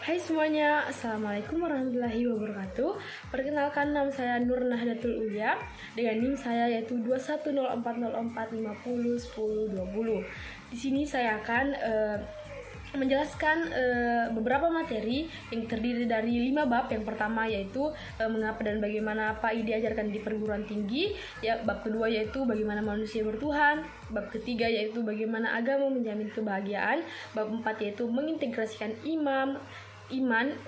Hai semuanya, Assalamualaikum warahmatullahi wabarakatuh. Perkenalkan, nama saya Nur Nahdlatul Ulia dengan NIM saya yaitu 210404501020. Di sini saya akan menjelaskan beberapa materi yang terdiri dari 5 bab. Yang pertama yaitu mengapa dan bagaimana PAI diajarkan di perguruan tinggi. Ya, bab kedua yaitu bagaimana manusia bertuhan. Bab ketiga yaitu bagaimana agama menjamin kebahagiaan. Bab 4 yaitu mengintegrasikan iman,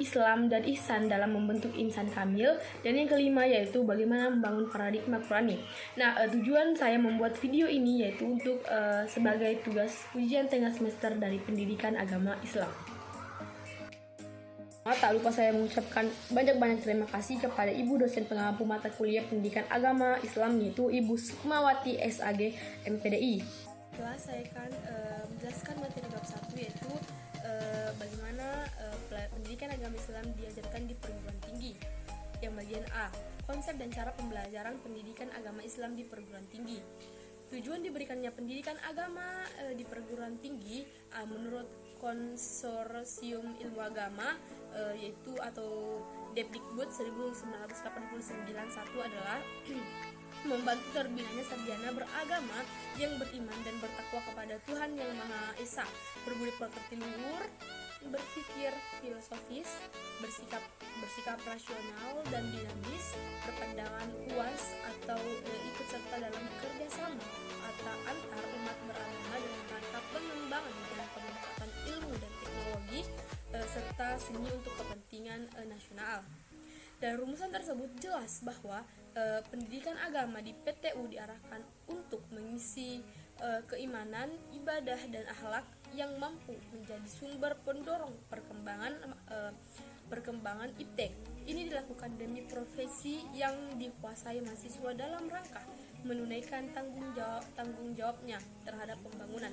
Islam, dan ihsan dalam membentuk insan kamil. Dan yang kelima yaitu bagaimana membangun paradigma Qurani. Nah, tujuan saya membuat video ini yaitu untuk sebagai tugas ujian tengah semester dari pendidikan agama Islam. Tak lupa saya mengucapkan banyak-banyak terima kasih kepada Ibu dosen pengampu mata kuliah pendidikan agama Islam yaitu Ibu Sukmawati SAG MPDI. Setelah saya akan menjelaskan materi bab 1 yaitu bagaimana pendidikan agama Islam diajarkan di perguruan tinggi. Yang bagian A, konsep dan cara pembelajaran pendidikan agama Islam di perguruan tinggi. Tujuan diberikannya pendidikan agama di perguruan tinggi menurut Konsorsium Ilmu Agama yaitu atau Depdikbud 1989 adalah membantu terbinanya sarjana beragama yang beriman dan bertakwa kepada Tuhan Yang Maha Esa, berbudi pekerti luhur, berpikir filosofis, bersikap rasional dan dinamis, berpandangan luas atau ikut serta dalam kerjasama atau antar umat beragama dalam rangka pengembangan dan pemanfaatan ilmu dan teknologi serta seni untuk kepentingan nasional. Dan rumusan tersebut jelas bahwa pendidikan agama di PTU diarahkan untuk mengisi keimanan, ibadah, dan akhlak yang mampu menjadi sumber pendorong perkembangan iptek. Ini dilakukan demi profesi yang dikuasai mahasiswa dalam rangka menunaikan tanggung jawabnya terhadap pembangunan.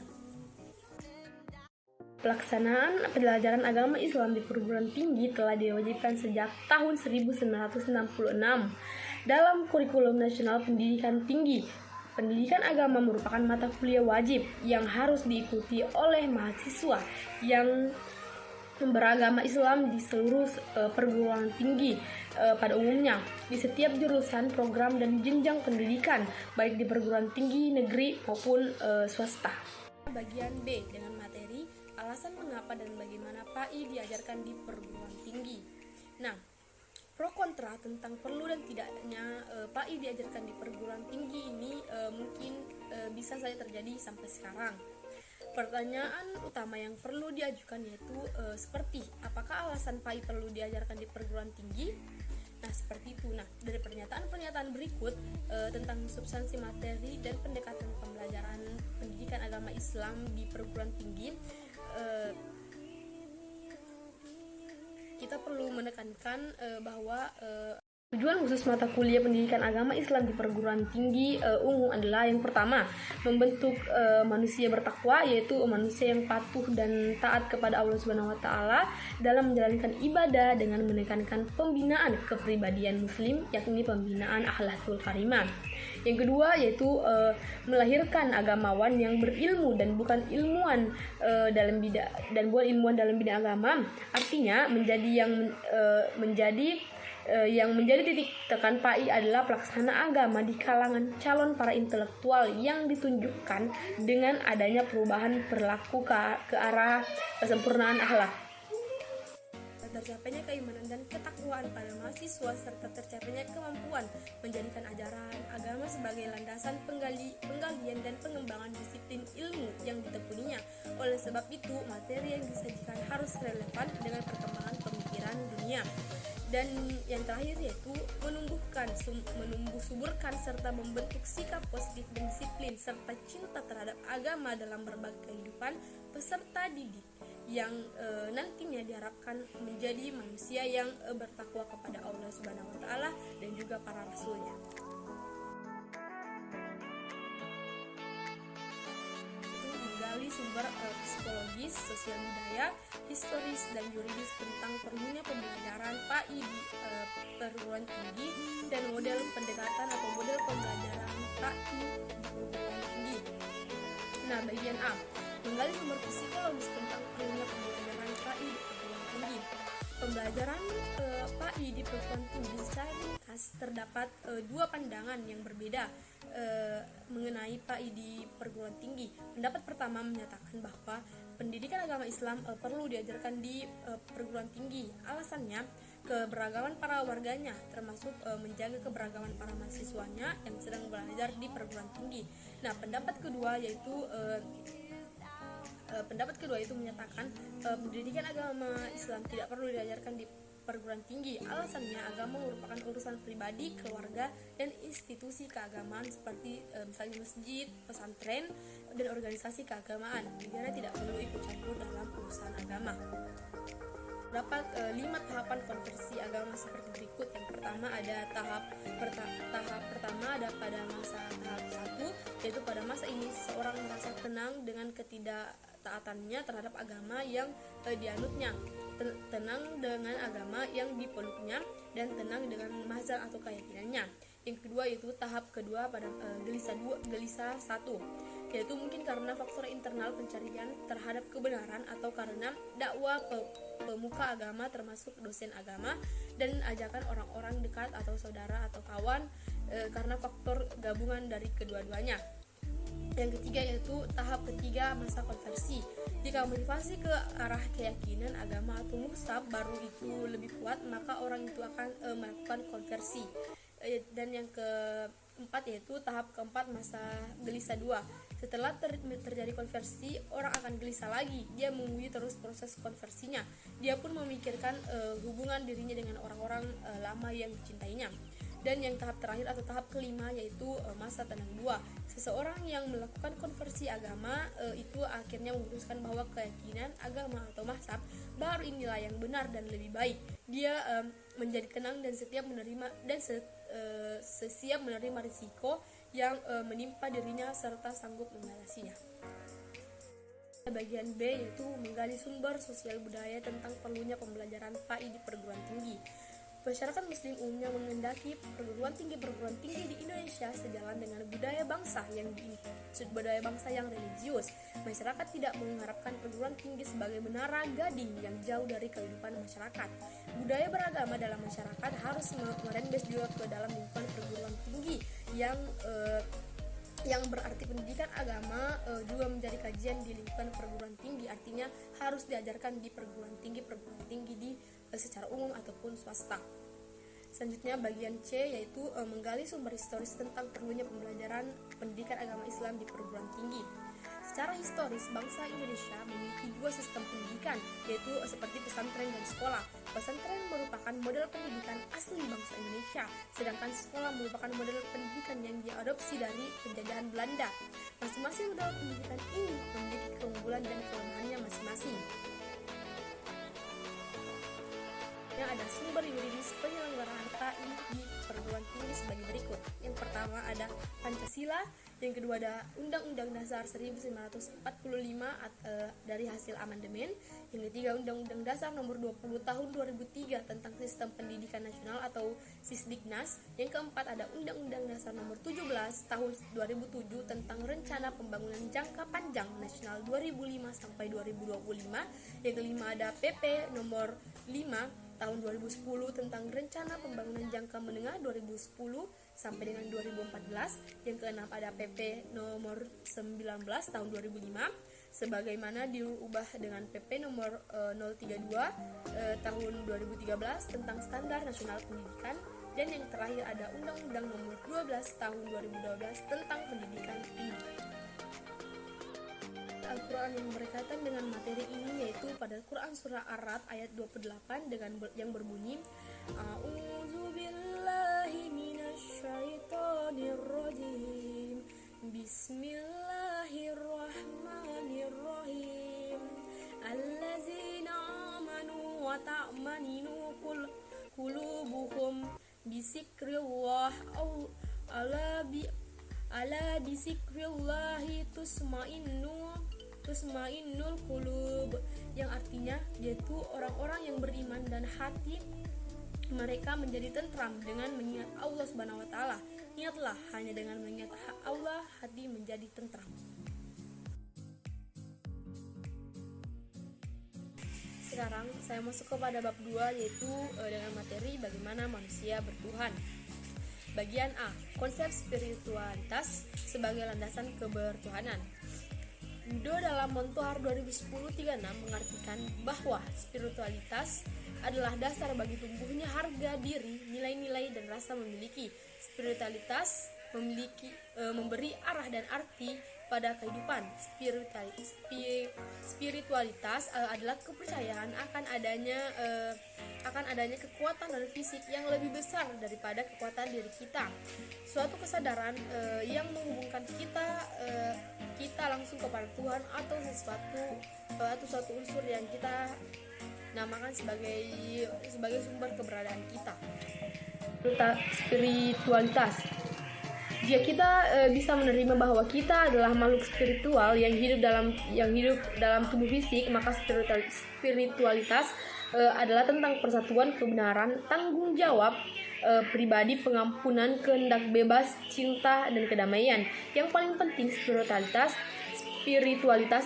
Pelaksanaan pelajaran agama Islam di perguruan tinggi telah diwajibkan sejak tahun 1966 dalam Kurikulum Nasional Pendidikan Tinggi. Pendidikan agama merupakan mata kuliah wajib yang harus diikuti oleh mahasiswa yang beragama Islam di seluruh perguruan tinggi pada umumnya, di setiap jurusan, program, dan jenjang pendidikan, baik di perguruan tinggi negeri maupun swasta. Bagian B dengan materi alasan mengapa dan bagaimana PAI diajarkan di perguruan tinggi. Nah, pro kontra tentang perlu dan tidaknya PAI diajarkan di perguruan tinggi ini mungkin bisa saja terjadi sampai sekarang. Pertanyaan utama yang perlu diajukan yaitu seperti apakah alasan PAI perlu diajarkan di perguruan tinggi? Nah, seperti itu. Nah, dari pernyataan berikut tentang substansi materi dan pendekatan pembelajaran pendidikan agama Islam di perguruan tinggi, kita perlu menekankan bahwa tujuan khusus mata kuliah pendidikan agama Islam di perguruan tinggi ungu adalah yang pertama, membentuk manusia bertakwa, yaitu manusia yang patuh dan taat kepada Allah Subhanahu wa taala dalam menjalankan ibadah dengan menekankan pembinaan kepribadian muslim, yakni pembinaan akhlakul karimah. Yang kedua yaitu melahirkan agamawan yang berilmu dan bukan ilmuwan dalam bidang agama. Artinya yang menjadi titik tekan PAI adalah pelaksana agama di kalangan calon para intelektual yang ditunjukkan dengan adanya perubahan perilaku ke arah kesempurnaan akhlak. Tercapainya keimanan dan ketakwaan pada mahasiswa serta tercapainya kemampuan menjadikan ajaran agama sebagai landasan penggalian dan pengembangan disiplin ilmu yang ditekuninya. Oleh sebab itu, materi yang disajikan harus relevan dengan perkembangan pemikiran dunia. Dan yang terakhir yaitu menumbuh suburkan serta membentuk sikap positif dan disiplin serta cinta terhadap agama dalam berbagai kehidupan peserta didik yang nantinya diharapkan menjadi manusia yang bertakwa kepada Allah Subhanahu wa taala dan juga para rasulnya. Itu menggali sumber psikologis, sosial budaya, historis dan yuridis tentang perlunya pembelajaran PAI di perguruan tinggi dan model pendekatan atau model pembelajaran PAI di perguruan tinggi. Nah, bagian A, menggali sumber psikologis tentang perlunya pembelajaran PAI di perguruan tinggi. pembelajaran PAI di perguruan tinggi secara ringkas terdapat dua pandangan yang berbeda mengenai PAI di perguruan tinggi. Pendapat pertama menyatakan bahwa pendidikan agama Islam perlu diajarkan di perguruan tinggi. Alasannya keberagaman para warganya, termasuk menjaga keberagaman para mahasiswanya yang sedang belajar di perguruan tinggi. Nah, pendapat kedua yaitu menyatakan pendidikan agama Islam tidak perlu diajarkan di perguruan tinggi. Alasannya agama merupakan urusan pribadi, keluarga, dan institusi keagamaan seperti misalnya masjid, pesantren, dan organisasi keagamaan. Negara tidak perlu ikut campur dalam urusan agama. Terdapat 5 tahapan konversi agama seperti berikut. Yang pertama ada tahap pertama ada pada masa tahap 1, yaitu pada masa ini seseorang merasa tenang dengan ketidaktaatannya terhadap agama yang dianutnya, tenang dengan agama yang dipeluknya, dan tenang dengan mazhab atau keyakinannya. Yang kedua yaitu tahap kedua pada gelisah 1, yaitu mungkin karena faktor internal pencarian terhadap kebenaran atau karena dakwah pemuka agama termasuk dosen agama dan ajakan orang-orang dekat atau saudara atau kawan, karena faktor gabungan dari kedua-duanya. Yang ketiga yaitu tahap ketiga masa konversi. Jika motivasi ke arah keyakinan agama atau mazhab baru itu lebih kuat, maka orang itu akan melakukan konversi. Dan yang keempat yaitu tahap keempat masa gelisah 2. Setelah terjadi konversi, orang akan gelisah lagi. Dia menguji terus proses konversinya. Dia pun memikirkan hubungan dirinya dengan orang-orang lama yang dicintainya. Dan yang tahap terakhir atau tahap kelima yaitu masa tenang 2. Seseorang yang melakukan konversi agama itu akhirnya memutuskan bahwa keyakinan agama atau mazhab baru inilah yang benar dan lebih baik. Dia menjadi tenang dan setiap menerima siap menerima risiko yang menimpa dirinya serta sanggup mengatasinya. Bagian B yaitu menggali sumber sosial budaya tentang perlunya pembelajaran PAI di perguruan tinggi. Masyarakat muslim umumnya mengendaki perguruan tinggi di Indonesia sejalan dengan budaya bangsa yang religius. Masyarakat tidak mengharapkan perguruan tinggi sebagai menara gading yang jauh dari kehidupan masyarakat. Budaya beragama dalam masyarakat harus merembes juga ke dalam lingkungan perguruan tinggi yang berarti pendidikan agama juga menjadi kajian di lingkungan perguruan tinggi, artinya harus diajarkan di perguruan tinggi di secara umum ataupun swasta. Selanjutnya bagian C yaitu menggali sumber historis tentang perlunya pembelajaran pendidikan agama Islam di perguruan tinggi. Secara historis, bangsa Indonesia memiliki dua sistem pendidikan, yaitu seperti pesantren dan sekolah. Pesantren merupakan model pendidikan asli bangsa Indonesia, sedangkan sekolah merupakan model pendidikan yang diadopsi dari penjajahan Belanda. Masing-masing model pendidikan ini memiliki keunggulan dan kelemahannya masing-masing. Yang ada sumber yuridis penyelenggaraan PAI di perguruan tinggi sebagai berikut. Yang pertama ada Pancasila, yang kedua ada Undang-Undang Dasar 1945 dari hasil amandemen, yang ketiga Undang-Undang Dasar Nomor 20 Tahun 2003 tentang Sistem Pendidikan Nasional atau Sisdiknas, yang keempat ada Undang-Undang Dasar Nomor 17 Tahun 2007 tentang Rencana Pembangunan Jangka Panjang Nasional 2005 sampai 2025, yang kelima ada PP Nomor 5 tahun 2010 tentang Rencana Pembangunan Jangka Menengah 2010 sampai dengan 2014. Yang keenam ada PP nomor 19 tahun 2005 sebagaimana diubah dengan PP nomor 032 tahun 2013 tentang Standar Nasional Pendidikan. Dan yang terakhir ada Undang-Undang nomor 12 tahun 2012 tentang pendidikan tinggi. Al-Quran yang berkaitan dengan materi ini yaitu pada Quran Surah Ar-Ra'd ayat 28 yang berbunyi A'udzubillahi minasyaitonirrajim Bismillahirrahmanirrahim Allazina amanu wa ta'maninu qulubuhum bisikrillah ala bisikrillahi tusmainnul qulub, yang artinya yaitu orang-orang yang beriman dan hati mereka menjadi tentram dengan mengingat Allah Subhanahu wa taala. Ingatlah, hanya dengan mengingat Allah hati menjadi tentram. sekarang saya masuk kepada bab 2, yaitu dengan materi bagaimana manusia bertuhan. Bagian A, konsep spiritualitas sebagai landasan kebertuhanan. Yudo dalam Montohar 2010-36 mengartikan bahwa spiritualitas adalah dasar bagi tumbuhnya harga diri, nilai-nilai, dan rasa memiliki. Spiritualitas memberi arah dan arti pada kehidupan. Spiritualitas adalah kepercayaan akan adanya kekuatan dan fisik yang lebih besar daripada kekuatan diri kita. Suatu kesadaran yang menghubungkan kita langsung kepada Tuhan atau suatu unsur yang kita namakan sebagai sumber keberadaan kita. Spiritualitas. Jika kita bisa menerima bahwa kita adalah makhluk spiritual yang hidup dalam tubuh fisik, maka spiritualitas adalah tentang persatuan, kebenaran, tanggung jawab pribadi, pengampunan, kehendak bebas, cinta, dan kedamaian. Yang paling penting, spiritualitas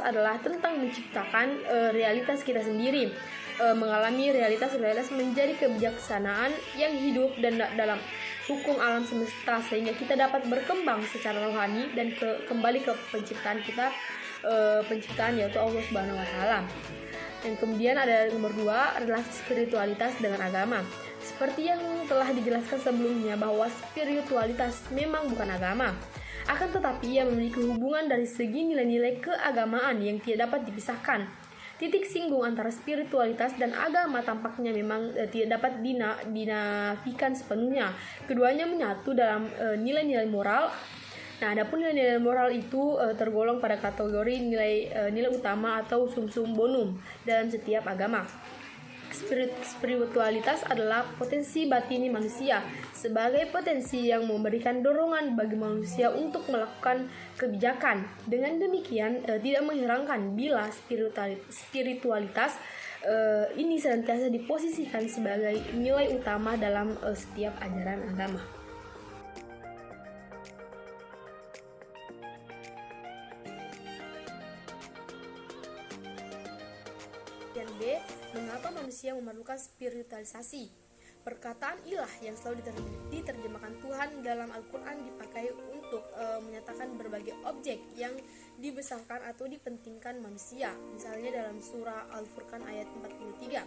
adalah tentang menciptakan realitas kita sendiri, mengalami realitas menjadi kebijaksanaan yang hidup dan dalam hukum alam semesta, sehingga kita dapat berkembang secara rohani dan kembali ke penciptaan yaitu Allah Subhanahu wa taala. Dan kemudian ada nomor 2, relasi spiritualitas dengan agama. Seperti yang telah dijelaskan sebelumnya bahwa spiritualitas memang bukan agama, akan tetapi ia memiliki hubungan dari segi nilai-nilai keagamaan yang tidak dapat dipisahkan. Titik singgung antara spiritualitas dan agama tampaknya memang tidak dapat dinafikan sepenuhnya. Keduanya menyatu dalam nilai-nilai moral. Nah, adapun nilai-nilai moral itu tergolong pada kategori nilai utama atau sumsum bonum dalam setiap agama. Spiritualitas adalah potensi batini manusia sebagai potensi yang memberikan dorongan bagi manusia untuk melakukan kebijakan. Dengan demikian, tidak mengherankan bila spiritualitas ini senantiasa diposisikan sebagai nilai utama dalam setiap ajaran agama. Dan B, mengapa manusia memerlukan spiritualisasi? Perkataan ilah yang selalu diterjemahkan Tuhan dalam Al-Quran dipakai untuk menyatakan berbagai objek yang dibesarkan atau dipentingkan manusia. Misalnya dalam surah Al-Furqan ayat 43,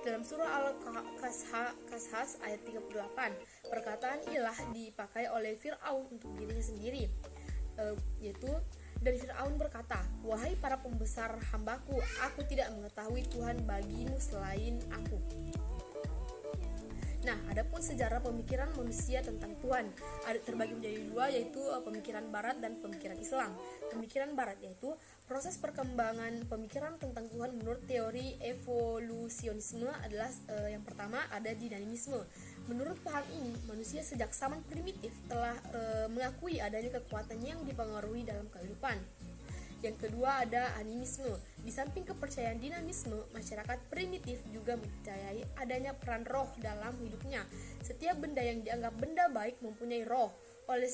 dalam surah Al-Qasas ayat 38, perkataan ilah dipakai oleh Fir'aun untuk dirinya sendiri, yaitu dan Fir'aun berkata, "Wahai para pembesar hambaku, aku tidak mengetahui Tuhan bagimu selain aku." Nah, adapun sejarah pemikiran manusia tentang Tuhan terbagi menjadi 2, yaitu pemikiran Barat dan pemikiran Islam. Pemikiran Barat yaitu proses perkembangan pemikiran tentang Tuhan menurut teori evolusionisme adalah yang pertama ada dinamisme. Menurut paham ini, manusia sejak zaman primitif telah mengakui adanya kekuatan yang dipengaruhi dalam kehidupan. Yang kedua ada animisme. Di samping kepercayaan dinamisme, masyarakat primitif juga mempercayai adanya peran roh dalam hidupnya. Setiap benda yang dianggap benda baik mempunyai roh. Oleh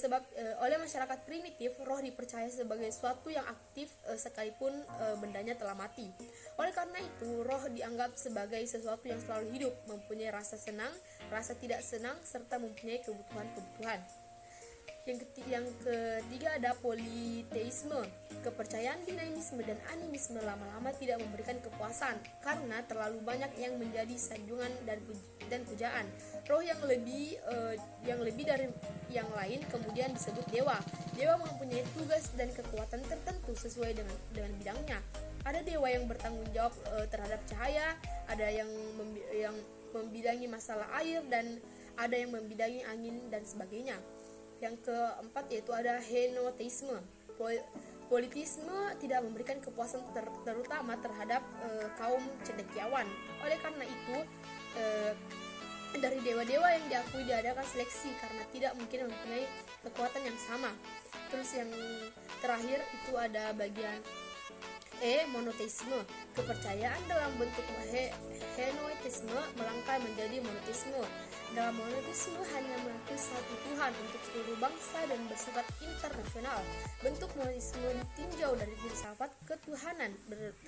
masyarakat primitif, roh dipercaya sebagai sesuatu yang aktif sekalipun bendanya telah mati. Oleh karena itu, roh dianggap sebagai sesuatu yang selalu hidup, mempunyai rasa senang, rasa tidak senang, serta mempunyai kebutuhan-kebutuhan. Yang ketiga ada politeisme. Kepercayaan dinamisme dan animisme lama-lama tidak memberikan kepuasan karena terlalu banyak yang menjadi sanjungan dan pujaan. Roh yang lebih dari yang lain kemudian disebut dewa. Dewa mempunyai tugas dan kekuatan tertentu sesuai dengan bidangnya. Ada dewa yang bertanggung jawab terhadap cahaya, ada yang membidangi masalah air, dan ada yang membidangi angin dan sebagainya. Yang keempat yaitu ada henoteisme. Politisme tidak memberikan kepuasan terutama terhadap kaum cendekiawan. Oleh karena itu, dari dewa-dewa yang diakui diadakan seleksi karena tidak mungkin mempunyai kekuatan yang sama. Terus yang terakhir itu ada bagian Monoteisme. Kepercayaan dalam bentuk henoteisme melangkah menjadi monoteisme. Dalam monoteisme hanya mengakui satu Tuhan untuk seluruh bangsa dan bersifat internasional. Bentuk monoteisme ditinjau dari filsafat ketuhanan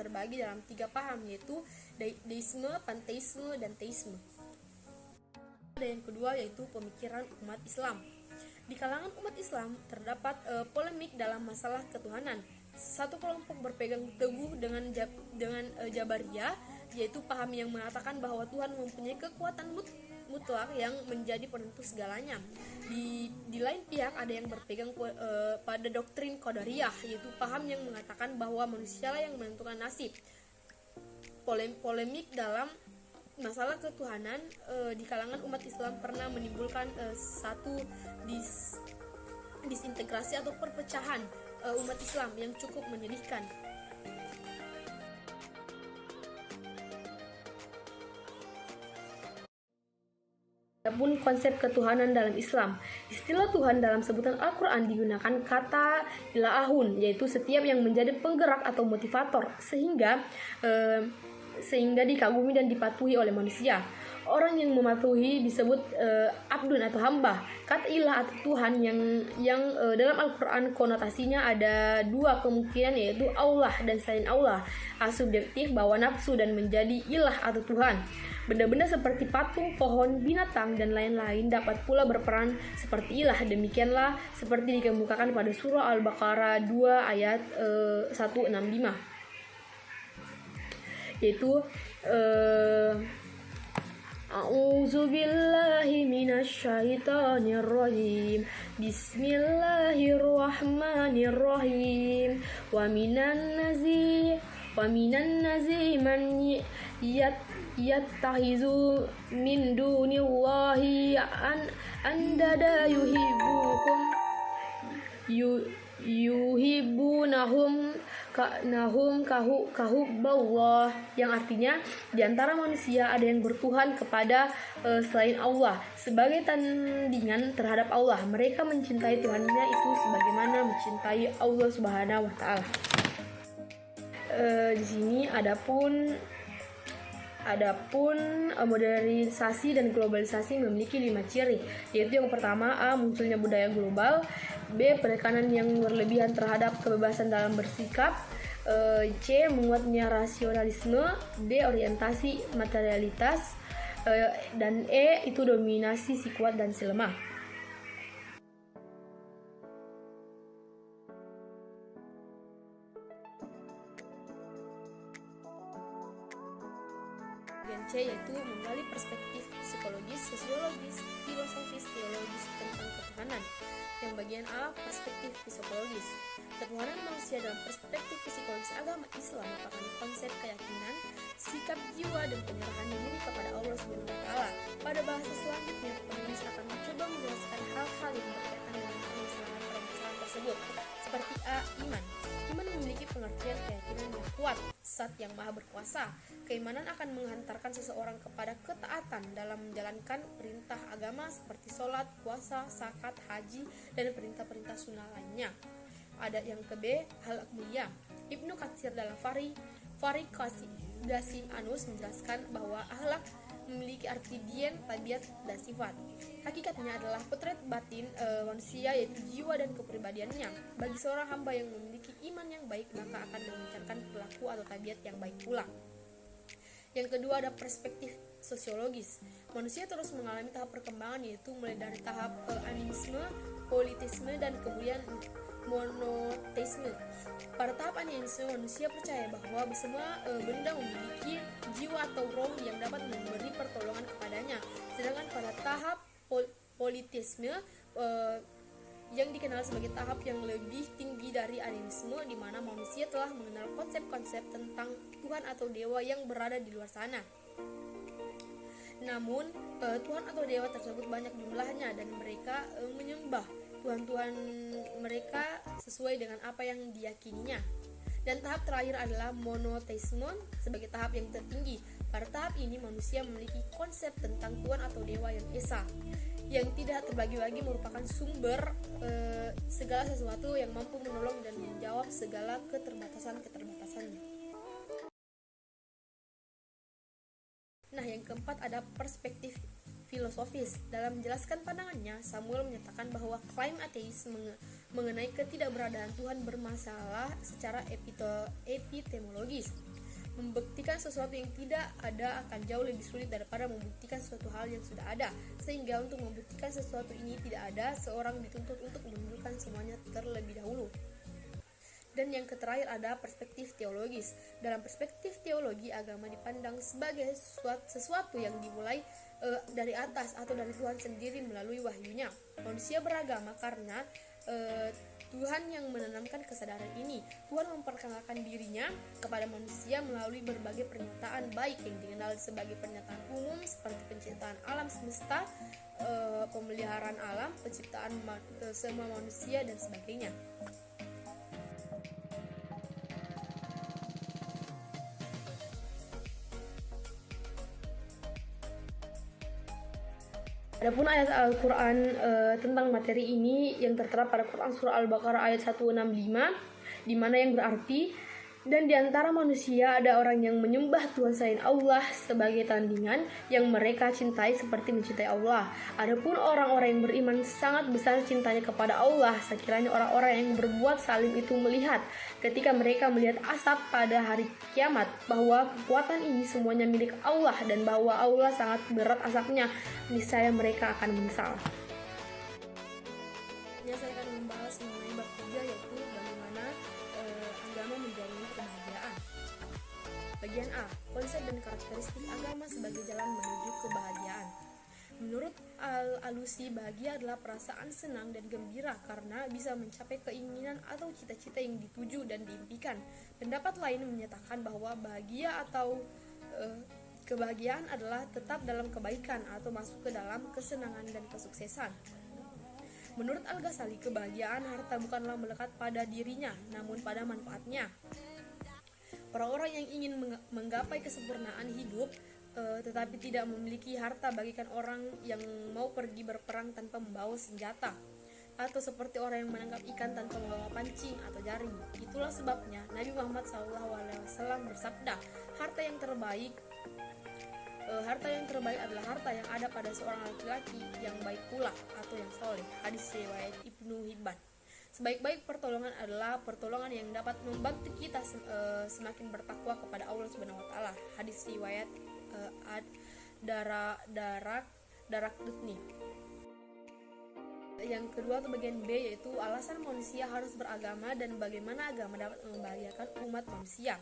terbagi dalam 3 paham, yaitu deisme, panteisme, dan teisme. Ada yang kedua, yaitu pemikiran umat Islam. Di kalangan umat Islam terdapat polemik dalam masalah ketuhanan. Satu kelompok berpegang teguh dengan Jabariyah, yaitu paham yang mengatakan bahwa Tuhan mempunyai kekuatan mutlak yang menjadi penentu segalanya. Di lain pihak ada yang berpegang pada doktrin Qadariyah, yaitu paham yang mengatakan bahwa manusialah yang menentukan nasib. Polemik dalam masalah ketuhanan di kalangan umat Islam pernah menimbulkan satu disintegrasi atau perpecahan umat Islam yang cukup menyedihkan. Adapun konsep ketuhanan dalam Islam, istilah Tuhan dalam sebutan Al-Quran digunakan kata ilahun, yaitu setiap yang menjadi penggerak atau motivator sehingga dikagumi dan dipatuhi oleh manusia. Orang yang mematuhi disebut abdun atau hamba. Kata ilah atau Tuhan yang dalam Al-Quran konotasinya ada 2 kemungkinan, yaitu Allah dan selain Allah, subjektif bahwa nafsu dan menjadi ilah atau Tuhan. Benda-benda seperti patung, pohon, binatang, dan lain-lain dapat pula berperan seperti ilah. Demikianlah seperti dikemukakan pada surah Al-Baqarah 2 ayat 165, yaitu A'udzu billahi minasyaitonir rajim. Bismillahirrahmanirrahim. Wa minan nazi man yattahizu min dunillahi andada yuhibbunahum kahubballah, yang artinya di antara manusia ada yang bertuhan kepada selain Allah sebagai tandingan terhadap Allah. Mereka mencintai Tuhannya itu sebagaimana mencintai Allah Subhanahu wa taala. Di sini adapun modernisasi dan globalisasi memiliki 5 ciri, yaitu yang pertama, A. munculnya budaya global, B. penekanan yang berlebihan terhadap kebebasan dalam bersikap, C. menguatnya rasionalisme, D. orientasi materialitas, dan E. itu dominasi si kuat dan si lemah. Bagian C yaitu menggali perspektif psikologis, sosiologis, filosofis, teologis tentang ketuhanan. Yang bagian A, perspektif psikologis. Ketuhanan manusia dalam perspektif psikologis agama Islam merupakan konsep keyakinan, sikap jiwa dan penyerahan diri kepada Allah Subhanahu wa taala. Pada bahasa selanjutnya, penulis akan mencoba menjelaskan hal-hal yang berkaitan dengan permasalahan tersebut. Seperti A, iman. Iman memiliki pengertian keyakinan yang kuat, Zat yang Maha Berkuasa. Keimanan akan menghantarkan seseorang kepada ketaatan dalam menjalankan perintah agama seperti sholat, puasa, zakat, haji, dan perintah-perintah sunnah lainnya. Ada yang ke B, halak mulia. Ibnu Katsir dalam Farik Qasim Anus menjelaskan bahwa akhlak memiliki arti dien, tabiat, dan sifat. Hakikatnya adalah potret batin manusia, yaitu jiwa dan kepribadiannya. Bagi seorang hamba yang memiliki iman yang baik, maka akan memunculkan perilaku atau tabiat yang baik pula. Yang kedua ada perspektif sosiologis. Manusia terus mengalami tahap perkembangan, yaitu mulai dari tahap animisme, politisme, dan kemudian monoteisme. Pada tahap animisme, manusia percaya bahwa semua benda memiliki jiwa atau roh yang dapat memberi pertolongan kepadanya. Sedangkan pada tahap politisme yang dikenal sebagai tahap yang lebih tinggi dari animisme, di mana manusia telah mengenal konsep-konsep tentang Tuhan atau dewa yang berada di luar sana. Namun Tuhan atau dewa tersebut banyak jumlahnya dan mereka menyembah Tuhan-Tuhan mereka sesuai dengan apa yang diyakininya. Dan tahap terakhir adalah monoteisme sebagai tahap yang tertinggi. Pada tahap ini manusia memiliki konsep tentang Tuhan atau Dewa yang esa, yang tidak terbagi-bagi, merupakan sumber segala sesuatu yang mampu menolong dan menjawab segala keterbatasan-keterbatasannya. Nah, yang keempat ada perspektif filosofis. Dalam menjelaskan pandangannya, Samuel menyatakan bahwa klaim ateis mengenai ketidakberadaan Tuhan bermasalah secara epistemologis. Membuktikan sesuatu yang tidak ada akan jauh lebih sulit daripada membuktikan suatu hal yang sudah ada. Sehingga untuk membuktikan sesuatu ini tidak ada, seorang dituntut untuk menunjukkan semuanya terlebih dahulu. Dan yang terakhir ada perspektif teologis. Dalam perspektif teologi, agama dipandang sebagai sesuatu yang dimulai dari atas atau dari Tuhan sendiri melalui wahyunya. Manusia beragama karena Tuhan yang menanamkan kesadaran ini. Tuhan memperkenalkan dirinya kepada manusia melalui berbagai pernyataan baik yang dikenal sebagai pernyataan umum seperti penciptaan alam semesta, pemeliharaan alam, penciptaan semua manusia dan sebagainya. Adapun ayat Al-Quran tentang materi ini yang tertera pada Quran Surah Al-Baqarah ayat 165, di mana yang berarti, dan di antara manusia ada orang yang menyembah Tuhan selain Allah sebagai tandingan yang mereka cintai seperti mencintai Allah. Adapun orang-orang yang beriman sangat besar cintanya kepada Allah, sekiranya orang-orang yang berbuat zalim itu melihat ketika mereka melihat asap pada hari kiamat bahwa kekuatan ini semuanya milik Allah dan bahwa Allah sangat berat asapnya, niscaya mereka akan menyesal. Saya akan membahas mengenai bab 3, yaitu bagaimana agama menjamin kebahagiaan. Bagian A, konsep dan karakteristik agama sebagai jalan menuju kebahagiaan. Menurut Al-Alusi, bahagia adalah perasaan senang dan gembira karena bisa mencapai keinginan atau cita-cita yang dituju dan diimpikan. Pendapat lain menyatakan bahwa bahagia atau kebahagiaan adalah tetap dalam kebaikan atau masuk ke dalam kesenangan dan kesuksesan. Menurut Al-Ghazali, kebahagiaan harta bukanlah melekat pada dirinya, namun pada manfaatnya. Orang-orang yang ingin menggapai kesempurnaan hidup tetapi tidak memiliki harta bagikan orang yang mau pergi berperang tanpa membawa senjata, atau seperti orang yang menangkap ikan tanpa membawa pancing atau jaring. Itulah sebabnya Nabi Muhammad SAW bersabda, harta yang terbaik adalah harta yang ada pada seorang laki-laki yang baik pula atau yang soleh. Hadis riwayat Ibnu Hibban. Sebaik-baik pertolongan adalah pertolongan yang dapat membantu kita semakin bertakwa kepada Allah Subhanahu wa taala. Hadis riwayat Darakutni. Yang kedua atau bagian B, yaitu alasan manusia harus beragama dan bagaimana agama dapat membahagiakan umat manusia.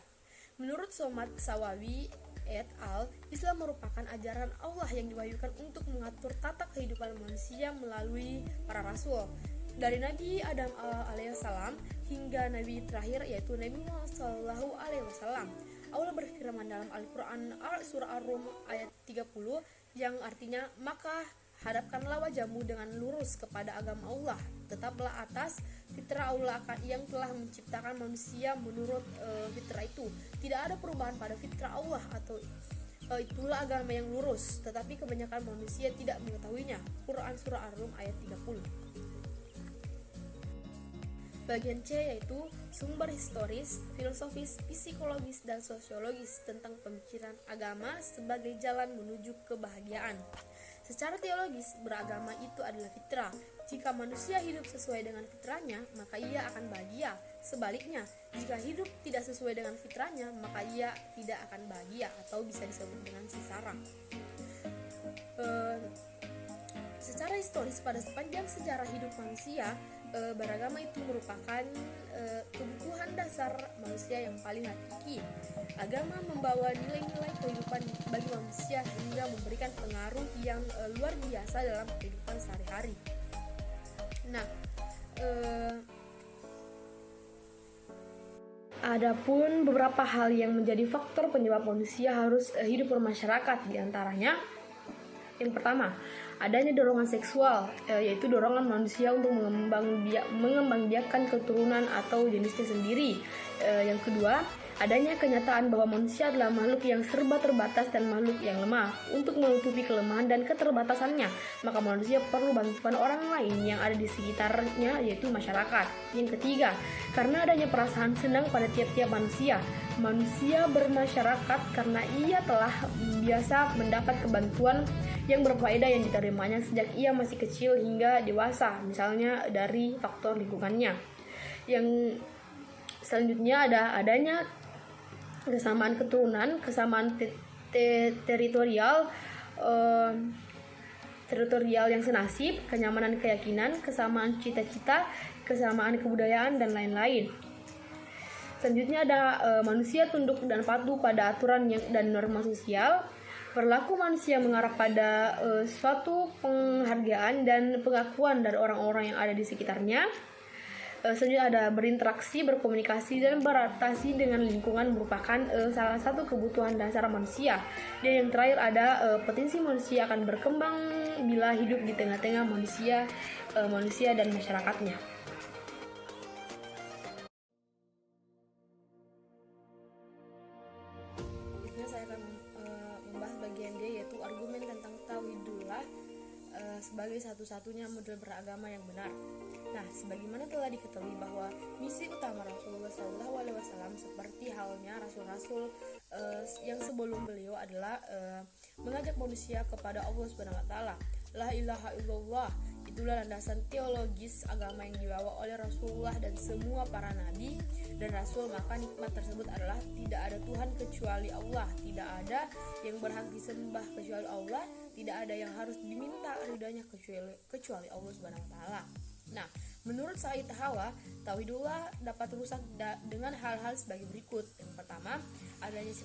Menurut Somad Sawawi et al., Islam merupakan ajaran Allah yang diwahyukan untuk mengatur tata kehidupan manusia melalui para rasul. Dari Nabi Adam alaihissalam hingga Nabi terakhir, yaitu Nabi Muhammad sallallahu alaihi wasallam. Allah berfirman dalam Al-Quran surah Ar-Rum ayat 30 yang artinya, maka hadapkanlah wajahmu dengan lurus kepada agama Allah, tetaplah atas fitrah Allah yang telah menciptakan manusia menurut fitrah itu. Tidak ada perubahan pada fitrah Allah atau itulah agama yang lurus, tetapi kebanyakan manusia tidak mengetahuinya. Quran surah Ar-Rum ayat 30. Bagian C, yaitu sumber historis, filosofis, psikologis, dan sosiologis tentang pemikiran agama sebagai jalan menuju kebahagiaan. Secara teologis, beragama itu adalah fitrah. Jika manusia hidup sesuai dengan fitrahnya, maka ia akan bahagia. Sebaliknya, jika hidup tidak sesuai dengan fitrahnya, maka ia tidak akan bahagia atau bisa disebut dengan sengsara. Secara historis, pada sepanjang sejarah hidup manusia, beragama itu merupakan kebutuhan dasar manusia yang paling hakiki. Agama membawa nilai-nilai kehidupan bagi manusia hingga memberikan pengaruh yang luar biasa dalam kehidupan sehari-hari. Nah, adapun beberapa hal yang menjadi faktor penyebab manusia harus hidup bermasyarakat, diantaranya yang pertama, adanya dorongan seksual, yaitu dorongan manusia untuk mengembangbiakkan keturunan atau jenisnya sendiri. Yang kedua, adanya kenyataan bahwa manusia adalah makhluk yang serba terbatas dan makhluk yang lemah. Untuk menutupi kelemahan dan keterbatasannya, maka manusia perlu bantuan orang lain yang ada di sekitarnya, yaitu masyarakat. Yang ketiga, karena adanya perasaan senang pada tiap-tiap manusia. Manusia bermasyarakat karena ia telah biasa mendapat kebantuan yang berfaedah yang diterimanya sejak ia masih kecil hingga dewasa, misalnya dari faktor lingkungannya. Yang selanjutnya adanya kesamaan keturunan, kesamaan teritorial yang senasib, kenyamanan keyakinan, kesamaan cita-cita, kesamaan kebudayaan, dan lain-lain. Selanjutnya ada manusia tunduk dan patuh pada aturan dan norma sosial. Perilaku manusia mengarah pada suatu penghargaan dan pengakuan dari orang-orang yang ada di sekitarnya. Selanjutnya ada berinteraksi, berkomunikasi, dan beradaptasi dengan lingkungan merupakan salah satu kebutuhan dasar manusia. Dan yang terakhir ada potensi manusia akan berkembang bila hidup di tengah-tengah manusia dan masyarakatnya. Selanjutnya saya akan membahas bagian D, yaitu argumen tentang tauhidullah sebagai satu-satunya model beragama yang benar. Nah, sebagaimana telah diketahui bahwa misi utama Rasulullah SAW seperti halnya rasul-rasul yang sebelum beliau adalah mengajak manusia kepada Allah SWT. La ilaha illallah, itulah landasan teologis agama yang dibawa oleh Rasulullah dan semua para nabi dan rasul. Maka nikmat tersebut adalah tidak ada Tuhan kecuali Allah, tidak ada yang berhak disembah kecuali Allah, tidak ada yang harus diminta ridhanya kecuali Allah SWT. Nah, menurut Said Hawa, tauhidullah dapat rusak dengan hal-hal sebagai berikut. Yang pertama, adanya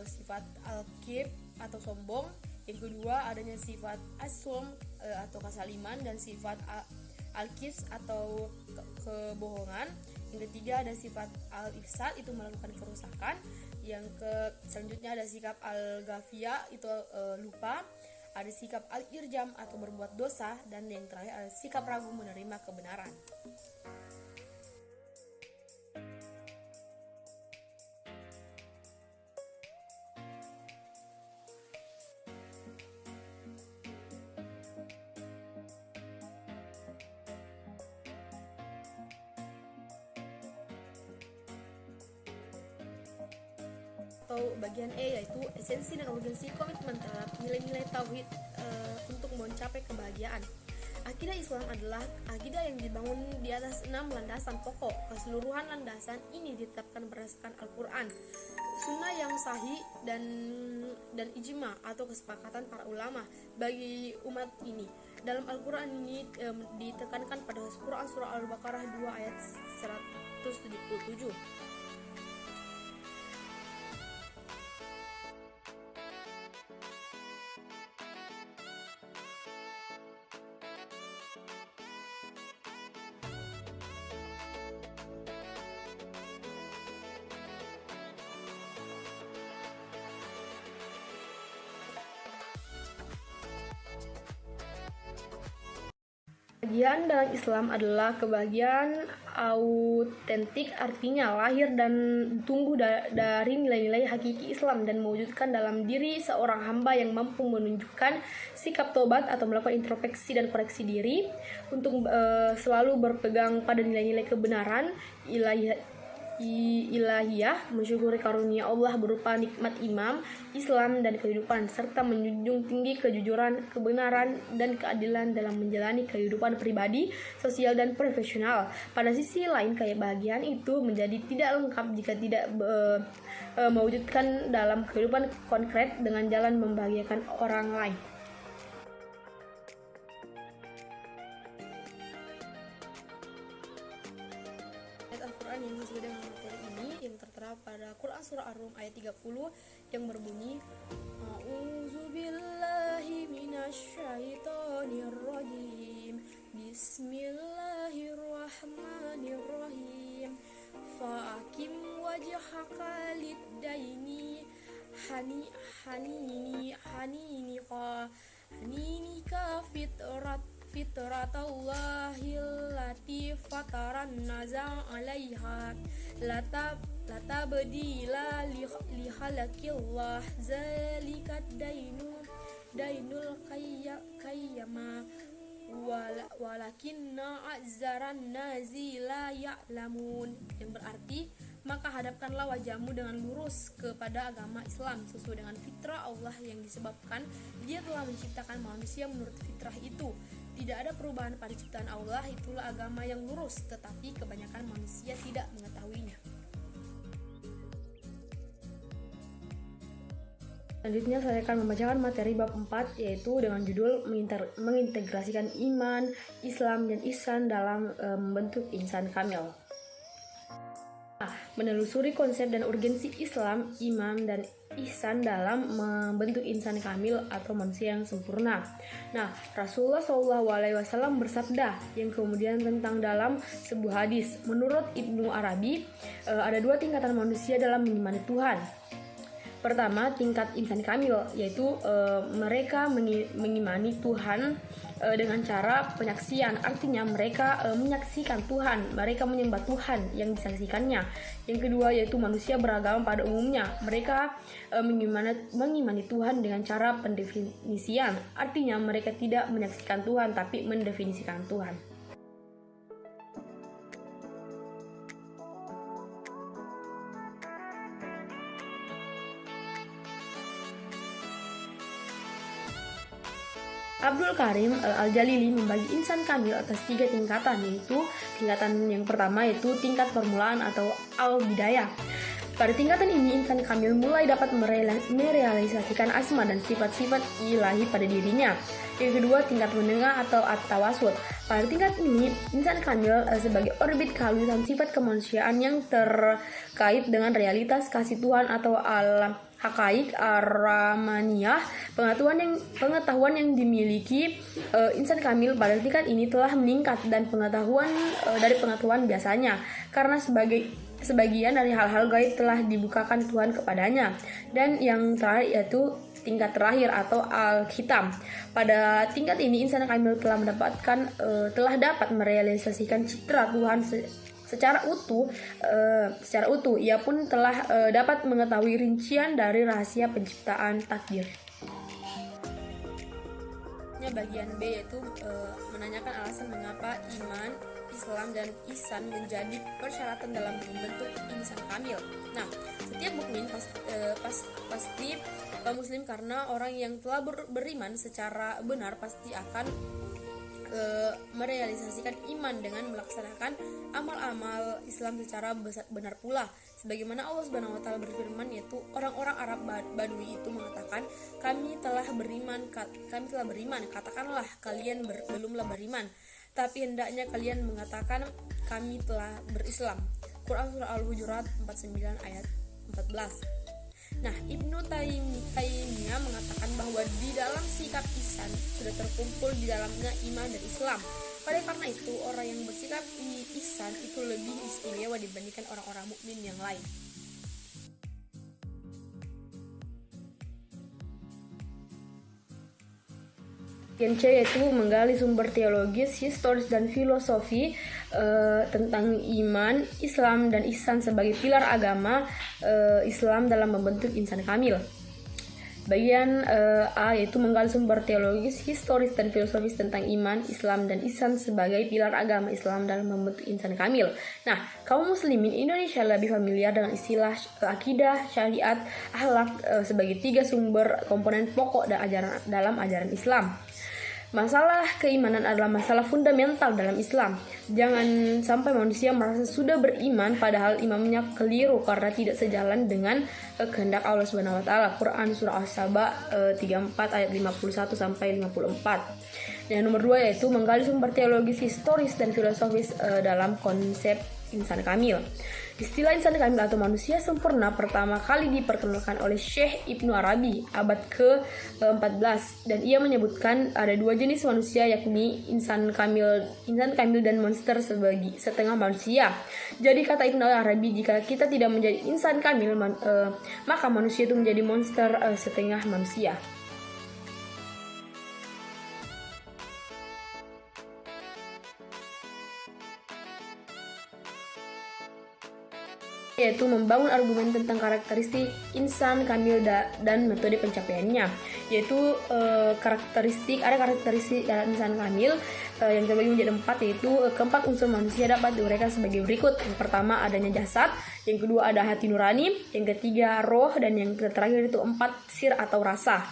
sifat al-kib atau sombong. Yang kedua, adanya sifat as-sulm atau kesaliman, dan sifat al-kis atau kebohongan. Yang ketiga, ada sifat al-ifsad, itu melakukan kerusakan. Selanjutnya ada sikap al-ghafiyah, itu lupa. Ada sikap al-irjam atau berbuat dosa, dan yang terakhir ada sikap ragu menerima kebenaran. Atau bagian E, yaitu esensi dan urgensi komitmen terhadap nilai-nilai tauhid untuk mencapai kebahagiaan. Akidah Islam adalah akidah yang dibangun di atas 6 landasan pokok. Keseluruhan landasan ini ditetapkan berdasarkan Al-Quran, sunnah yang sahih, dan ijma atau kesepakatan para ulama bagi umat ini. Dalam Al-Quran ini ditekankan pada Quran surah Al-Baqarah 2 ayat 177. Kebahagiaan dalam Islam adalah kebahagiaan autentik, artinya lahir dan tumbuh dari nilai-nilai hakiki Islam dan mewujudkan dalam diri seorang hamba yang mampu menunjukkan sikap tobat atau melakukan introspeksi dan koreksi diri untuk selalu berpegang pada nilai-nilai kebenaran ilahiyah, mensyukuri karunia Allah berupa nikmat iman, Islam, dan kehidupan, serta menjunjung tinggi kejujuran, kebenaran, dan keadilan dalam menjalani kehidupan pribadi, sosial, dan profesional. Pada sisi lain, kebahagiaan itu menjadi tidak lengkap jika tidak mewujudkan dalam kehidupan konkret dengan jalan membahagiakan orang lain. Al-Quran yang sesuai dengan materi ini yang tertera pada Quran surah Ar-Rum ayat 30 yang berbunyi A'udzubillahi minasyaitonirrajim, Bismillahirrahmanirrahim, Fa'akim wajhaka lid-daini haninika fitratallahi allati fataran naza 'alaiha la la tabdila li khalaqillah zalikat dainul qayyama walakinna azzaran nazi la ya'lamun, yang berarti maka hadapkanlah wajahmu dengan lurus kepada agama Islam sesuai dengan fitrah Allah, yang disebabkan Dia telah menciptakan manusia menurut fitrah itu. Tidak ada perubahan pada ciptaan Allah, itulah agama yang lurus, tetapi kebanyakan manusia tidak mengetahuinya. Selanjutnya saya akan membacakan materi bab 4, yaitu dengan judul mengintegrasikan iman, Islam, dan ihsan dalam membentuk insan kamil. Menelusuri konsep dan urgensi Islam, iman, dan ihsan dalam membentuk insan kamil atau manusia yang sempurna. Nah, Rasulullah SAW bersabda yang kemudian tentang dalam sebuah hadis. Menurut Ibnu Arabi, ada dua tingkatan manusia dalam mengimani Tuhan. Pertama, tingkat insan kamil, yaitu mereka mengimani Tuhan dengan cara penyaksian, artinya mereka menyaksikan Tuhan, mereka menyembah Tuhan yang disaksikannya. Yang kedua yaitu manusia beragama pada umumnya, mereka mengimani Tuhan dengan cara pendefinisian, artinya mereka tidak menyaksikan Tuhan tapi mendefinisikan Tuhan. Abdul Karim Al-Jalili membagi insan kamil atas 3 tingkatan, yaitu tingkatan yang pertama yaitu tingkat permulaan atau al-bidayah. Pada tingkatan ini, insan kamil mulai dapat merealisasikan asma dan sifat-sifat ilahi pada dirinya. Yang kedua, tingkat menengah atau at-tawasud. Pada tingkat ini, insan kamil sebagai orbit kehalusan sifat kemanusiaan yang terkait dengan realitas kasih Tuhan atau alam hakaik ar-rahmaniyah. Pengetahuan yang dimiliki insan kamil pada tingkat ini telah meningkat dan dari pengetahuan biasanya, karena sebagian dari hal-hal gaib telah dibukakan Tuhan kepadanya. Dan yang terakhir yaitu tingkat terakhir atau al-khitam. Pada tingkat ini insan kamil telah dapat merealisasikan citra Tuhan secara utuh. Ia pun telah dapat mengetahui rincian dari rahasia penciptaan takdir. Bagian B yaitu menanyakan alasan mengapa iman, Islam, dan ihsan menjadi persyaratan dalam membentuk insan kamil. Nah, setiap mukmin pasti muslim, karena orang yang telah beriman secara benar pasti akan merealisasikan iman dengan melaksanakan amal-amal Islam secara benar pula. Sebagaimana Allah Subhanahu wa taala berfirman, yaitu orang-orang Arab Badui itu mengatakan, kami telah beriman, katakanlah kalian belumlah beriman, tapi hendaknya kalian mengatakan kami telah berislam. Quran surah Al-Hujurat 49 ayat 14. Nah, Ibnu Taimiyah mengatakan bahwa di dalam sikap ihsan sudah terkumpul di dalamnya iman dan Islam. Oleh karena itu, orang yang bersikap ihsan itu lebih istimewa dibandingkan orang-orang mukmin yang lain. Bagian C yaitu menggali sumber teologis, historis, dan filosofi tentang iman, Islam, dan ihsan sebagai pilar agama Islam dalam membentuk insan kamil. Bagian A yaitu menggali sumber teologis, historis, dan filosofis tentang iman, Islam, dan ihsan sebagai pilar agama Islam dalam membentuk insan kamil. Nah, kaum muslimin Indonesia lebih familiar dengan istilah akidah, syariat, akhlak sebagai 3 sumber komponen pokok dalam ajaran Islam. Masalah keimanan adalah masalah fundamental dalam Islam. Jangan sampai manusia merasa sudah beriman padahal imannya keliru karena tidak sejalan dengan kehendak Allah Subhanahu wa taala. Quran surah As-Saba 34 ayat 51 sampai 54. Yang nomor 2 yaitu menggali sumber teologis, historis, dan filosofis dalam konsep insan kamil. Istilah insan kamil atau manusia sempurna pertama kali diperkenalkan oleh Syekh Ibnu Arabi abad ke-14, dan ia menyebutkan ada 2 jenis manusia, yakni insan kamil dan monster setengah manusia. Jadi kata Ibnu Arabi, jika kita tidak menjadi insan kamil maka manusia itu menjadi monster setengah manusia. yaitu membangun argumen tentang karakteristik insan kamil dan metode pencapaiannya, yaitu karakteristik dalam insan kamil yang terbagi menjadi 4, yaitu keempat unsur manusia dapat diuraikan sebagai berikut. Yang pertama adanya jasad, yang kedua ada hati nurani, yang ketiga roh, dan yang terakhir itu 4 sir atau rasa.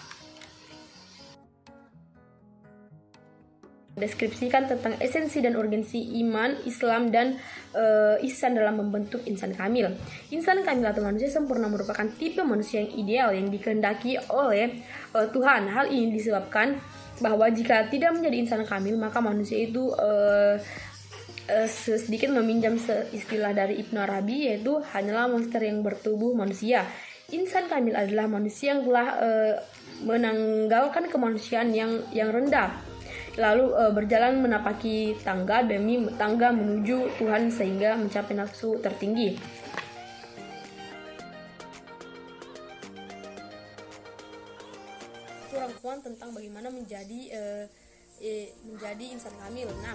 Deskripsikan tentang esensi dan urgensi iman, Islam, dan ihsan dalam membentuk insan kamil. Insan kamil atau manusia sempurna merupakan tipe manusia yang ideal yang dikehendaki oleh Tuhan. Hal ini disebabkan bahwa jika tidak menjadi insan kamil, maka manusia itu sedikit meminjam istilah dari Ibnu Arabi, yaitu hanyalah monster yang bertubuh manusia. Insan kamil adalah manusia yang telah menanggalkan kemanusiaan yang rendah, lalu berjalan menapaki tangga demi tangga menuju Tuhan sehingga mencapai nafsu tertinggi. Itu rangkuman tentang bagaimana menjadi insan kamil. Nah,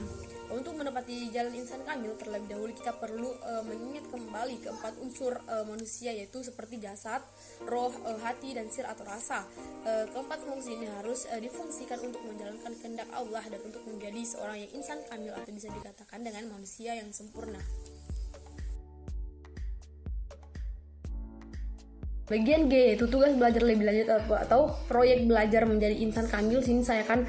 untuk menepati jalan insan kamil, terlebih dahulu kita perlu mengingat kembali keempat unsur manusia, yaitu seperti jasad, roh, hati, dan sir atau rasa. Keempat fungsi ini harus difungsikan untuk menjalankan kehendak Allah dan untuk menjadi seorang yang insan kamil atau bisa dikatakan dengan manusia yang sempurna. Bagian G yaitu tugas belajar lebih lanjut atau proyek belajar menjadi insan kamil. Sini saya akan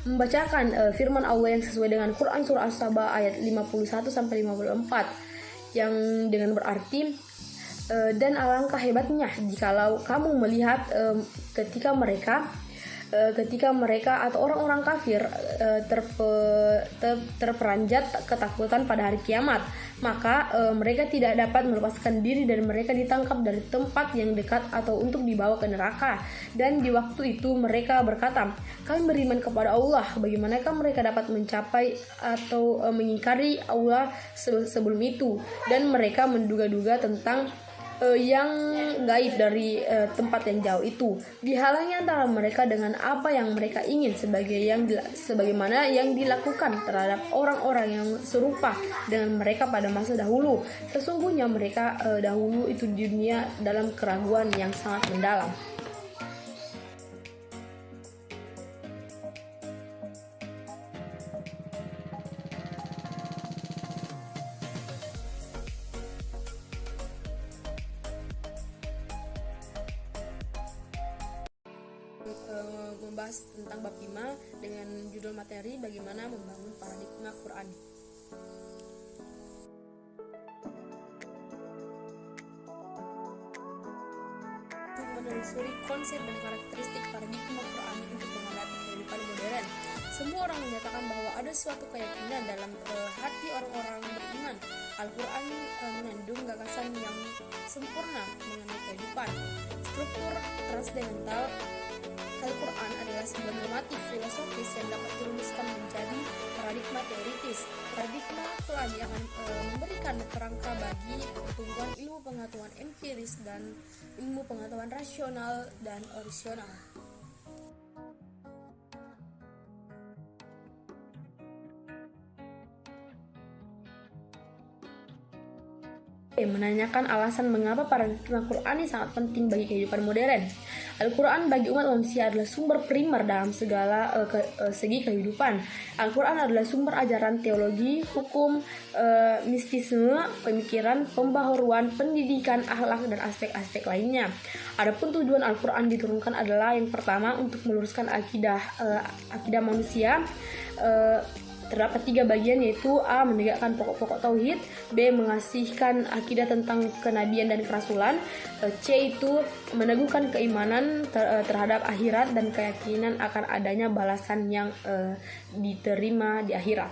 membacakan firman Allah yang sesuai dengan Quran surah As-Saba ayat 51 sampai 54 yang dengan berarti dan alangkah hebatnya jikalau kamu melihat ketika mereka atau orang-orang kafir terperanjat ketakutan pada hari kiamat, maka mereka tidak dapat melepaskan diri dan mereka ditangkap dari tempat yang dekat atau untuk dibawa ke neraka. Dan di waktu itu mereka berkata, kami beriman kepada Allah. Bagaimanakah mereka dapat mencapai atau mengingkari Allah sebelum itu? Dan mereka menduga-duga tentang yang gaib dari tempat yang jauh itu. Dihalangi antara mereka dengan apa yang mereka ingin, sebagaimana yang dilakukan terhadap orang-orang yang serupa dengan mereka pada masa dahulu. Sesungguhnya mereka dahulu itu di dunia dalam keraguan yang sangat mendalam. Membahas tentang bab 5 dengan judul materi bagaimana membangun paradigma Qur'ani. Untuk menelusuri konsep dan karakteristik paradigma Qur'ani untuk menghadapi kehidupan modern. Semua orang menyatakan bahwa ada suatu keyakinan dalam hati orang-orang beriman. Al-Quran mengandung gagasan yang sempurna mengenai kehidupan. Struktur transcendental Al-Quran adalah sebuah normatif filosofis yang dapat dirumuskan menjadi paradigma teoritis. Paradigma Qur'ani akan memberikan kerangka bagi pertumbuhan ilmu pengetahuan empiris dan ilmu pengetahuan rasional dan orisinal. Menanyakan alasan mengapa paradigma Qur'ani sangat penting bagi kehidupan modern. Al-Quran bagi umat manusia adalah sumber primer dalam segala segi kehidupan. Al-Quran adalah sumber ajaran teologi, hukum, mistisisme, pemikiran, pembaharuan, pendidikan, akhlak, dan aspek-aspek lainnya. Adapun tujuan Al-Quran diturunkan adalah yang pertama untuk meluruskan akidah manusia. Terdapat 3 bagian, yaitu A. Menegakkan pokok-pokok tauhid, B. Mengasihkan akidah tentang kenabian dan kerasulan, C. Itu meneguhkan keimanan terhadap akhirat dan keyakinan akan adanya balasan yang diterima di akhirat.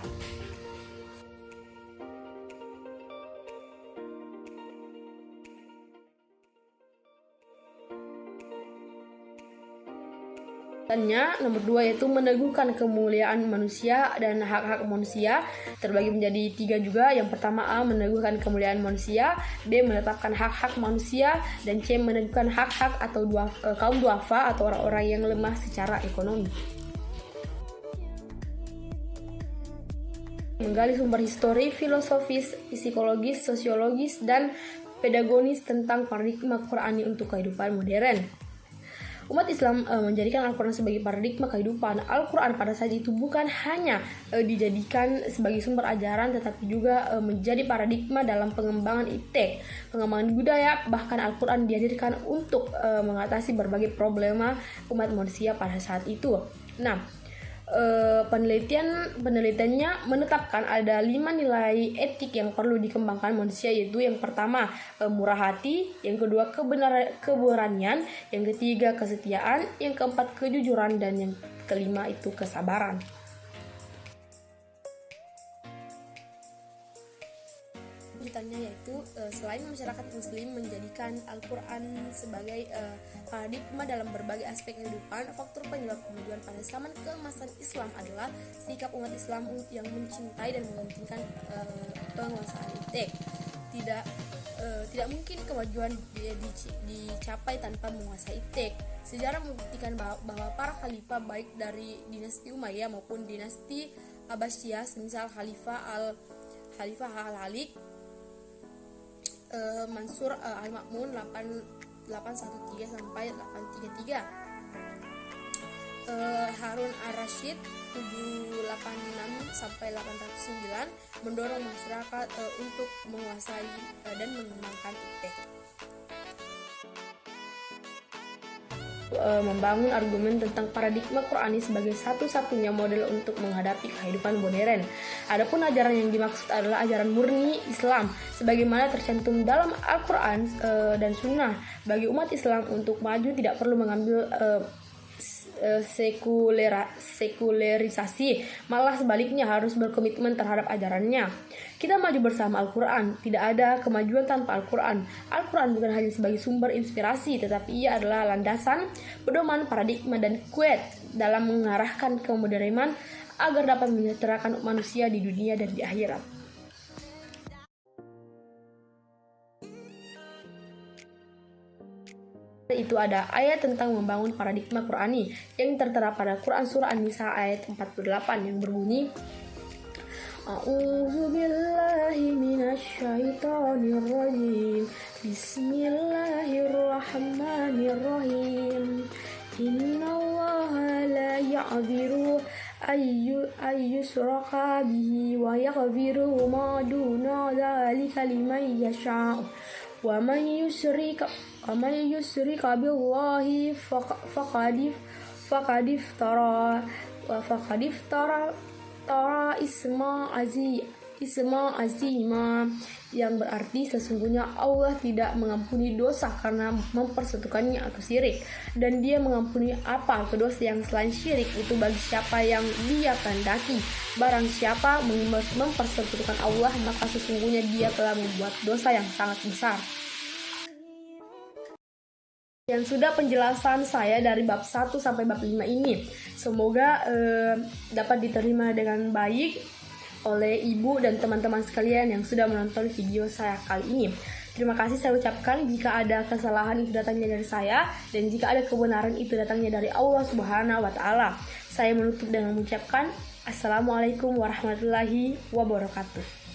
Nomor 2 yaitu meneguhkan kemuliaan manusia dan hak-hak manusia, terbagi menjadi 3 juga. Yang pertama A. Meneguhkan kemuliaan manusia, B. Menetapkan hak-hak manusia, dan C. Meneguhkan hak-hak atau kaum duafa atau orang-orang yang lemah secara ekonomi. menggali sumber histori, filosofis, psikologis, sosiologis, dan pedagogis tentang paradigma Qur'ani untuk kehidupan modern. Umat Islam menjadikan Al-Quran sebagai paradigma kehidupan. Al-Quran pada saat itu bukan hanya dijadikan sebagai sumber ajaran, tetapi juga menjadi paradigma dalam pengembangan iptek, pengembangan budaya. Bahkan Al-Quran dihadirkan untuk mengatasi berbagai problema umat manusia pada saat itu. Nah, penelitiannya menetapkan ada 5 nilai etik yang perlu dikembangkan manusia, yaitu yang pertama murah hati, yang kedua keberanian, yang ketiga kesetiaan, yang keempat kejujuran, dan yang kelima itu kesabaran. Lanjutannya yaitu selain masyarakat muslim menjadikan Al-Quran sebagai paradigma dalam berbagai aspek kehidupan, faktor penyebab kemajuan pada zaman keemasan Islam adalah sikap umat Islam yang mencintai dan mementingkan penguasaan iptek. Tidak mungkin kemajuan dicapai tanpa menguasai iptek. Sejarah membuktikan bahwa para khalifah baik dari dinasti Umayyah maupun dinasti Abbasiyah, semisal Khalifah Al-Halik, Mansur Al-Ma'mun 813 sampai 833, Harun Ar-Rasyid 786 sampai 809 mendorong masyarakat untuk menguasai dan mengembangkan iptek. Membangun argumen tentang paradigma Qur'ani sebagai satu-satunya model untuk menghadapi kehidupan modern. Adapun ajaran yang dimaksud adalah ajaran murni Islam, sebagaimana tercantum dalam Al-Quran dan Sunnah. Bagi umat Islam untuk maju tidak perlu mengambil sekulerisasi, malah sebaliknya harus berkomitmen terhadap ajarannya. Kita maju bersama Al-Quran. Tidak ada kemajuan tanpa Al-Quran. Al-Quran bukan hanya sebagai sumber inspirasi, tetapi ia adalah landasan, pedoman, paradigma, dan kuat dalam mengarahkan kemodernan agar dapat menyejahterakan manusia di dunia dan di akhirat. Itu ada ayat tentang membangun paradigma Qur'ani yang tertera pada Quran surah An-Nisa ayat 48 yang berbunyi, A'udzu billahi minasyaitonir rajim. Bismillahirrahmanirrahim. Innallaha la ya'dziru ayyushraka bihi wa yaghfiru ma duna dzalika liman yasha'. Wa man yusyrika billahi faqad iftara isma azima, yang berarti sesungguhnya Allah tidak mengampuni dosa karena mempersekutukannya atau syirik, dan Dia mengampuni apa dosa yang selain syirik itu bagi siapa yang Dia kehendaki. Barang siapa mempersekutukan Allah, maka sesungguhnya dia telah membuat dosa yang sangat besar. Yang sudah penjelasan saya dari bab 1 sampai bab 5 ini. Semoga dapat diterima dengan baik oleh ibu dan teman-teman sekalian yang sudah menonton video saya kali ini. Terima kasih saya ucapkan. Jika ada kesalahan itu datangnya dari saya, dan jika ada kebenaran itu datangnya dari Allah Subhanahu wa Ta'ala. Saya menutup dengan mengucapkan Assalamualaikum warahmatullahi wabarakatuh.